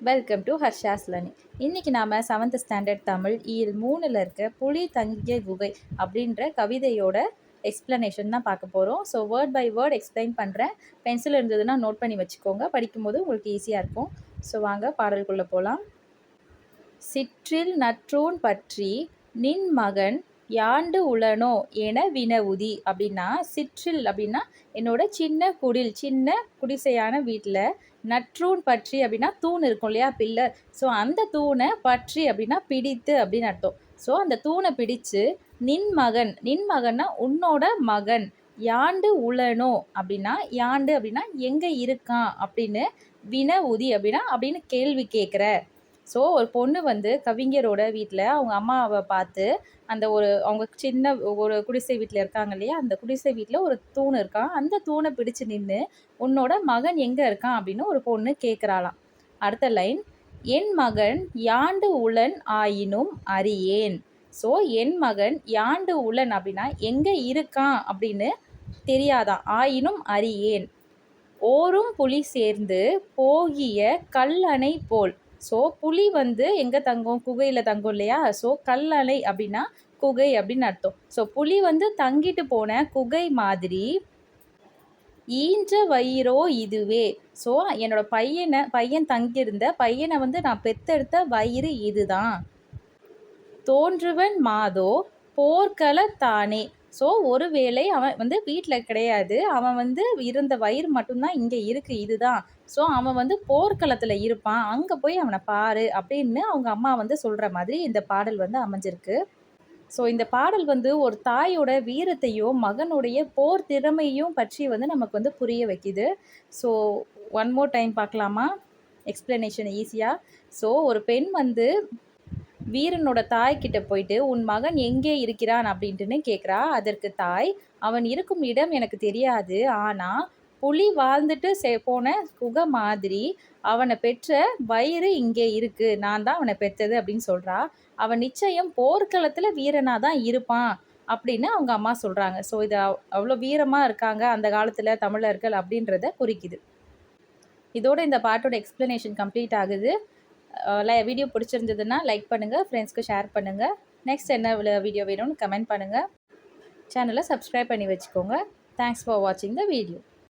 Welcome to Harsha's learning. இன்றைக்கி நாம் 7th standard Tamil இயல் 3ல் இருக்க புலி தங்கிய குகை அப்படின்ற கவிதையோட எக்ஸ்ப்ளனேஷன் தான் பார்க்க போகிறோம். So word by word explain பண்ணுறேன். பென்சில் இருந்ததுன்னா நோட் பண்ணி வச்சுக்கோங்க, படிக்கும்போது உங்களுக்கு ஈஸியாக இருக்கும். ஸோ வாங்க பாடலுக்குள்ளே போகலாம். சிற்றில் நற்றூன் பற்றி நின் மகன் யாண்டு உளனோ என வினவுதி. அப்படின்னா சிற்றில் அப்படின்னா என்னோட சின்ன குடிசையான வீட்டில், நற்றூன் பற்றி அப்படின்னா தூண் இருக்கும் இல்லையா, பில்லர். ஸோ அந்த தூணை பற்றி அப்படின்னா பிடித்து அப்படின்னு அர்த்தம். ஸோ அந்த தூணை பிடிச்சு நின் மகன்னா உன்னோட மகன், யாண்டு உளனோ அப்படின்னா யாண்டு அப்படின்னா எங்கே இருக்கான் அப்படின்னு, வினவுதி அப்படின்னா அப்படின்னு கேள்வி கேட்குற. ஸோ ஒரு பொண்ணு வந்து கவிஞரோட வீட்டில் அவங்க அம்மாவை பார்த்து அந்த அவங்க சின்ன ஒரு குடிசை வீட்டில் இருக்காங்க இல்லையா, அந்த குடிசை வீட்டில் ஒரு தூண் இருக்கான். அந்த தூணை பிடிச்சு நின்று உன்னோட மகன் எங்கே இருக்கான் அப்படின்னு ஒரு பொண்ணு கேட்குறாளாம். அடுத்த லைன், என் மகன் யாண்டு உளன் ஆயினும் அறியேன். ஸோ என் மகன் யாண்டு உளன் அப்படின்னா எங்கே இருக்கான் அப்படின்னு தெரியாதான், ஆயினும் அறியேன். ஓரும் புலி சேர்ந்து போகிய கல்லணை போல். ஸோ புலி வந்து எங்கே தங்கும், குகையில் தங்கும் இல்லையா. ஸோ கல்லணை அப்படின்னா குகை அப்படின்னு அர்த்தம். ஸோ புலி வந்து தங்கிட்டு போன குகை மாதிரி ஈன்ற வயிறோ இதுவே. ஸோ என்னோட பையன் தங்கியிருந்த பையனை வந்து நான் பெத்தெடுத்த வயிறு இதுதான். தோன்றுவன் மாதோ போர்க்களத்தானே. ஸோ ஒருவேளை அவன் வந்து வீட்டில் கிடையாது, அவன் வந்து இருந்த வயிறு மட்டும்தான் இங்கே இருக்குது, இதுதான். ஸோ அவன் வந்து போர்க்களத்தில் இருப்பான், அங்கே போய் அவனை பாரு அப்படின்னு அவங்க அம்மா வந்து சொல்கிற மாதிரி இந்த பாடல் வந்து அமைஞ்சிருக்கு. ஸோ இந்த பாடல் வந்து ஒரு தாயோட வீரத்தையும் மகனுடைய போர் திறமையும் பற்றி வந்து நமக்கு வந்து புரிய வைக்குது. ஸோ ஒன் மோர் டைம் பார்க்கலாமா எக்ஸ்ப்ளனேஷன் ஈஸியாக. ஸோ ஒரு பெண் வந்து வீரனோட தாய்கிட்ட போயிட்டு உன் மகன் எங்கே இருக்கிறான் அப்படின்ட்டுன்னு கேட்குறா. அதற்கு தாய், அவன் இருக்கும் இடம் எனக்கு தெரியாது, ஆனால் புலி வாழ்ந்துட்டு போன குகை மாதிரி அவனை பெற்ற வயிறு இங்கே இருக்குது, நான் தான் அவனை பெற்றது அப்படின்னு சொல்கிறா. அவன் நிச்சயம் போர்க்களத்தில் வீரனாக தான் இருப்பான் அப்படின்னு அவங்க அம்மா சொல்கிறாங்க. ஸோ இது அவ்வளோ வீரமாக இருக்காங்க அந்த காலத்தில் தமிழர்கள் அப்படின்றத குறிக்குது. இதோட இந்த பாட்டோட எக்ஸ்ப்ளனேஷன் கம்ப்ளீட் ஆகுது. வீடியோ பிடிச்சிருந்ததுன்னா லைக் பண்ணுங்கள், ஃப்ரெண்ட்ஸ்க்கு ஷேர் பண்ணுங்கள். நெக்ஸ்ட் என்ன வீடியோ வேணும்னு கமெண்ட் பண்ணுங்கள். சேனலை சப்ஸ்கிரைப் பண்ணி வச்சுக்கோங்க. தேங்க்ஸ் ஃபார் வாட்சிங் த வீடியோ.